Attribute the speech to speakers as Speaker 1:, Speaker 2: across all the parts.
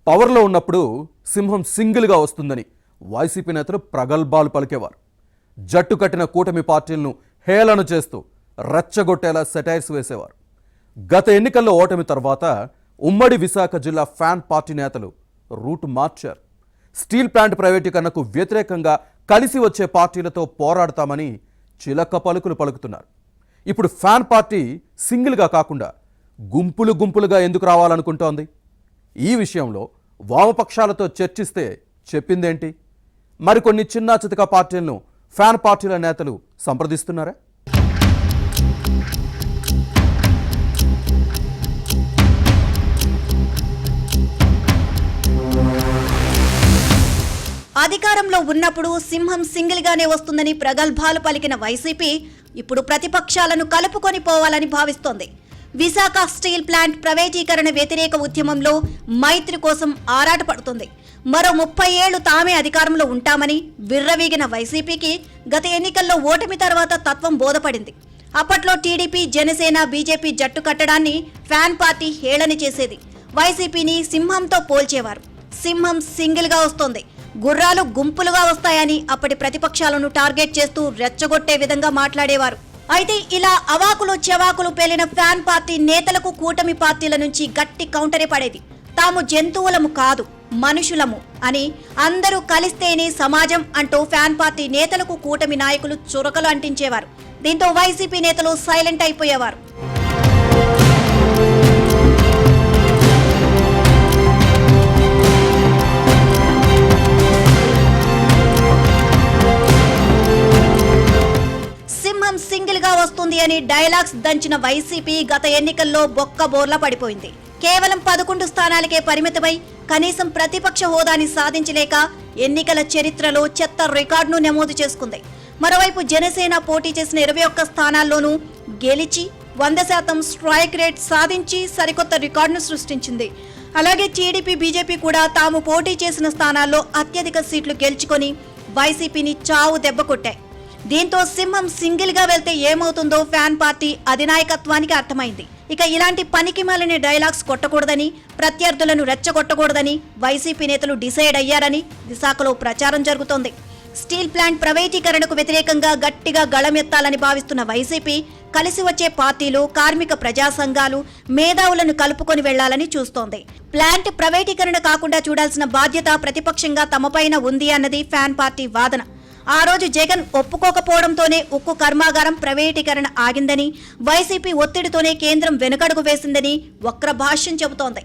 Speaker 1: పవర్లో ఉన్నప్పుడు సింహం సింగిల్గా వస్తుందని వైసీపీ నేతలు ప్రగల్భాలు పలికేవారు. జట్టు కట్టిన కూటమి పార్టీలను హేళన చేస్తూ రెచ్చగొట్టేలా సెటైర్స్ వేసేవారు. గత ఎన్నికల్లో ఓటమి తర్వాత ఉమ్మడి విశాఖ జిల్లా ఫ్యాన్ పార్టీ నేతలు రూటు మార్చారు. స్టీల్ ప్లాంట్ ప్రైవేటీకరణకు వ్యతిరేకంగా కలిసి వచ్చే పార్టీలతో పోరాడతామని చిలక పలుకులు పలుకుతున్నారు. ఇప్పుడు ఫ్యాన్ పార్టీ సింగిల్గా కాకుండా గుంపులు గుంపులుగా ఎందుకు రావాలనుకుంటోంది? ఈ విషయంలో వామపక్షాలతో చర్చిస్తే చెప్పిందేంటి? మరికొన్ని చిన్నా చితక పార్టీలను ఫ్యాన్ పార్టీల నేతలు సంప్రదిస్తున్నారా?
Speaker 2: అధికారంలో ఉన్నప్పుడు సింహం సింగిల్ గానే వస్తుందని ప్రగల్భాలు పలికిన వైసీపీ ఇప్పుడు ప్రతిపక్షాలను కలుపుకొని పోవాలని భావిస్తోంది. విశాఖ స్టీల్ ప్లాంట్ ప్రైవేటీకరణ వ్యతిరేక ఉద్యమంలో మైత్రి కోసం ఆరాటపడుతుంది. మరో 30 ఏళ్లు తామే అధికారంలో ఉంటామని విర్రవీగిన వైసీపీకి గత ఎన్నికల్లో ఓటమి తర్వాత తత్వం బోధపడింది. అప్పట్లో టీడీపీ, జనసేన, బీజేపీ జట్టు కట్టడాన్ని ఫ్యాన్ పార్టీ హేళన చేసేది. వైసీపీని సింహంతో పోల్చేవారు. సింహం సింగిల్ గా వస్తోంది, గుర్రాలు గుంపులుగా వస్తాయని అప్పటి ప్రతిపక్షాలను టార్గెట్ చేస్తూ రెచ్చగొట్టే విధంగా మాట్లాడేవారు. అయితే ఇలా అవాకులు చెవాకులు పేలిన ఫ్యాన్ పార్టీ నేతలకు కూటమి పార్టీల నుంచి గట్టి కౌంటరే పడేది. తాము జంతువులము కాదు, మనుషులము అని అందరూ కలిస్తేనే సమాజం అంటూ ఫ్యాన్ పార్టీ నేతలకు కూటమి నాయకులు చురకలు అంటించేవారు. దీంతో వైసీపీ నేతలు సైలెంట్ అయిపోయేవారు. సింగిల్ గా వస్తుంది అని డైలాగ్స్ దంచిన వైసీపీ గత ఎన్నికల్లో బొక్కబోర్లా పడిపోయింది. కేవలం 11 స్థానాలకే పరిమితమై కనీసం ప్రతిపక్ష హోదాని సాధించలేక ఎన్నికల చరిత్రలో చెత్త రికార్డును నమోదు చేసుకుంది. మరోవైపు జనసేన పోటీ చేసిన 21 స్థానాల్లోనూ గెలిచి 100% స్ట్రైక్ రేట్ సాధించి సరికొత్త రికార్డును సృష్టించింది. అలాగే టీడీపీ, బీజేపీ కూడా తాము పోటీ చేసిన స్థానాల్లో అత్యధిక సీట్లు గెలుచుకొని వైసీపీని చావు దెబ్బ కొట్టాయి. దీంతో సింహం సింగిల్ గా వెళ్తే ఏమవుతుందో ఫ్యాన్ పార్టీ అధినాయకత్వానికి అర్థమైంది. ఇక ఇలాంటి పనికిమాలిన డైలాగ్స్ కొట్టకూడదని, ప్రత్యర్థులను రెచ్చగొట్టకూడదని వైసీపీ నేతలు డిసైడ్ అయ్యారని విశాఖలో ప్రచారం జరుగుతోంది. స్టీల్ ప్లాంట్ ప్రైవేటీకరణకు వ్యతిరేకంగా గట్టిగా గళమెత్తాలని భావిస్తున్న వైసీపీ కలిసి వచ్చే పార్టీలు, కార్మిక ప్రజా సంఘాలు, మేధావులను కలుపుకొని వెళ్లాలని చూస్తోంది. ప్లాంట్ ప్రైవేటీకరణ కాకుండా చూడాల్సిన బాధ్యత ప్రతిపక్షంగా తమపైన ఉంది అన్నది ఫ్యాన్ పార్టీ వాదన. ఆ రోజు జగన్ ఒప్పుకోకపోవడంతోనే ఉక్కు కర్మాగారం ప్రైవేటీకరణ ఆగిందని, వైసీపీ ఒత్తిడితోనే కేంద్రం వెనుకడుగు వేసిందని వక్ర భాష్యం చెబుతోంది.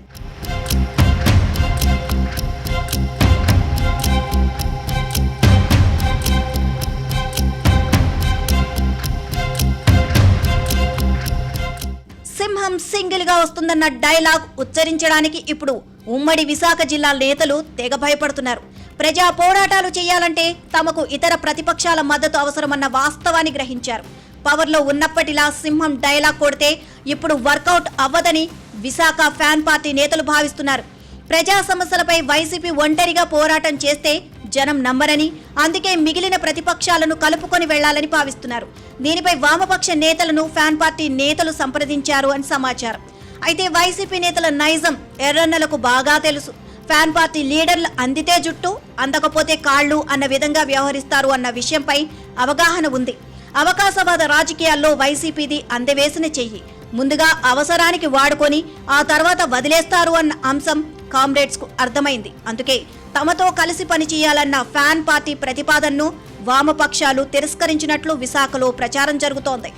Speaker 2: సింహం సింగిల్ గా వస్తుందన్న డైలాగ్ ఉచ్చరించడానికి ఇప్పుడు ఉమ్మడి విశాఖ జిల్లా నేతలు తెగ భయపడుతున్నారు. ప్రజా పోరాటాలు చేయాలంటే తమకు ఇతర ప్రతిపక్షాల మద్దతు అవసరమన్న వాస్తవాన్ని గ్రహించారు. పవర్లో ఉన్నప్పటిలా సింహం డైలాగ్ కొడితే ఇప్పుడు వర్కౌట్ అవ్వదని విశాఖ ఫ్యాన్ పార్టీ నేతలు భావిస్తున్నారు. ప్రజా సమస్యలపై వైసీపీ ఒంటరిగా పోరాటం చేస్తే జనం నమ్మరని, అందుకే మిగిలిన ప్రతిపక్షాలను కలుపుకొని వెళ్లాలని భావిస్తున్నారు. దీనిపై వామపక్ష నేతలను ఫ్యాన్ పార్టీ నేతలు సంప్రదించారు అని సమాచారం. అయితే వైసీపీ నేతల నైజం ఎర్రన్నలకు బాగా తెలుసు. ఫ్యాన్ పార్టీ లీడర్లు అందితే జుట్టు, అందకపోతే కాళ్ళు అన్న విధంగా వ్యవహరిస్తారు అన్న విషయంపై అవగాహన ఉంది. అవకాశవాద రాజకీయాల్లో వైసీపీది అందవేసిన చెయ్యి. ముందుగా అవసరానికి వాడుకొని ఆ తర్వాత వదిలేస్తారు అన్న అంశం కామ్రేడ్స్ కు అర్థమైంది. అందుకే తమతో కలిసి పనిచేయాలన్న ఫ్యాన్ పార్టీ ప్రతిపాదనను వామపక్షాలు తిరస్కరించినట్లు విశాఖలో ప్రచారం జరుగుతోంది.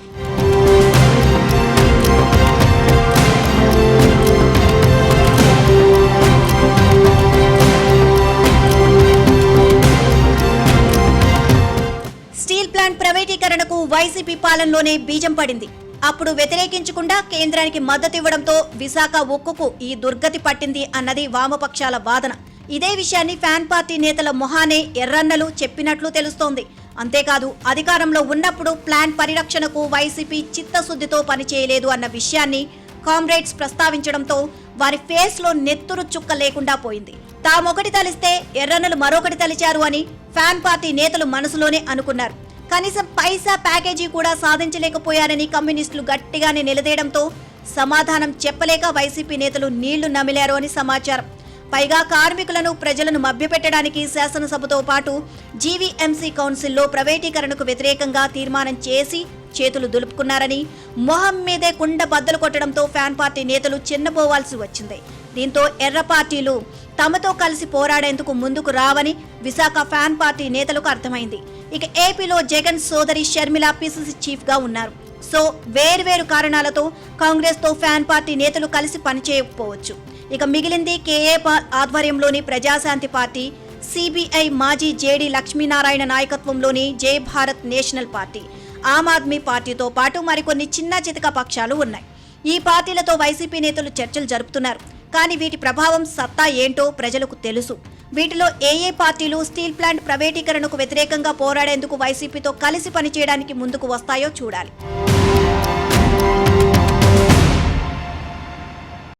Speaker 2: స్టీల్ ప్లాంట్ ప్రైవేటీకరణకు వైసీపీ పాలనలోనే బీజం పడింది. అప్పుడు వ్యతిరేకించకుండా కేంద్రానికి మద్దతు ఇవ్వడంతో విశాఖ ఉక్కుకు ఈ దుర్గతి పట్టింది అన్నది వామపక్షాల వాదన. ఇదే విషయాన్ని ఫ్యాన్ పార్టీ నేతల మొహానే ఎర్రన్నలు చెప్పినట్లు తెలుస్తోంది. అంతేకాదు, అధికారంలో ఉన్నప్పుడు ప్లాంట్ పరిరక్షణకు వైసీపీ చిత్తశుద్ధితో పనిచేయలేదు అన్న విషయాన్ని కామ్రేడ్స్ ప్రస్తావించడంతో వారి ఫేస్ లో నెత్తురు చుక్క లేకుండా పోయింది. తామొకటి తలిస్తే ఎర్రన్నలు మరొకటి తలిచారు అని ఫ్యాన్ పార్టీ నేతలు మనసులోనే అనుకున్నారు. కనీసం పైసా ప్యాకేజీ కూడా సాధించలేకపోయారని కమ్యూనిస్టులు గట్టిగానే నిలదేయడంతో సమాధానం చెప్పలేక వైసీపీ నేతలు నీళ్లు నమిలారు అని సమాచారం. పైగా కార్మికులను ప్రజలను మభ్యపెట్టడానికి శాసనసభతో పాటు జీవీఎంసీ కౌన్సిల్లో ప్రైవేటీకరణకు వ్యతిరేకంగా తీర్మానం చేసి చేతులు దులుపుకున్నారని మొహం మీదే కుండ బద్దలు కొట్టడంతో ఫ్యాన్ పార్టీ నేతలు చిన్నబోవాల్సి వచ్చింది. దీంతో ఎర్ర పార్టీలు తమతో కలిసి పోరాడేందుకు ముందుకు రావని విశాఖ ఫ్యాన్ పార్టీ నేతలకు అర్థమైంది. ఇక ఏపీలో జగన్ సోదరి షర్మిల పిసిసి చీఫ్ గా ఉన్నారు. సో వేర్వేరు కారణాలతో కాంగ్రెస్ తో ఫ్యాన్ పార్టీ నేతలు కలిసి పనిచేయకపోవచ్చు. ఇక మిగిలింది కేఏ ఆధ్వర్యంలోని ప్రజాశాంతి పార్టీ, సిబిఐ మాజీ జేడీ లక్ష్మీనారాయణ నాయకత్వంలోని జై భారత్ నేషనల్ పార్టీ, ఆమ్ ఆద్మీ పార్టీతో పాటు మరికొన్ని చిన్న చితక పక్షాలు ఉన్నాయి. ఈ పార్టీలతో వైసీపీ నేతలు చర్చలు జరుపుతున్నారు. కానీ వీటి ప్రభావం సత్తా ఏంటో ప్రజలకు తెలుసు. వీటిలో ఏ పార్టీలు స్టీల్ ప్లాంట్ ప్రైవేటీకరణకు వ్యతిరేకంగా పోరాడేందుకు వైసీపీతో కలిసి పనిచేయడానికి ముందుకు వస్తాయో చూడాలి.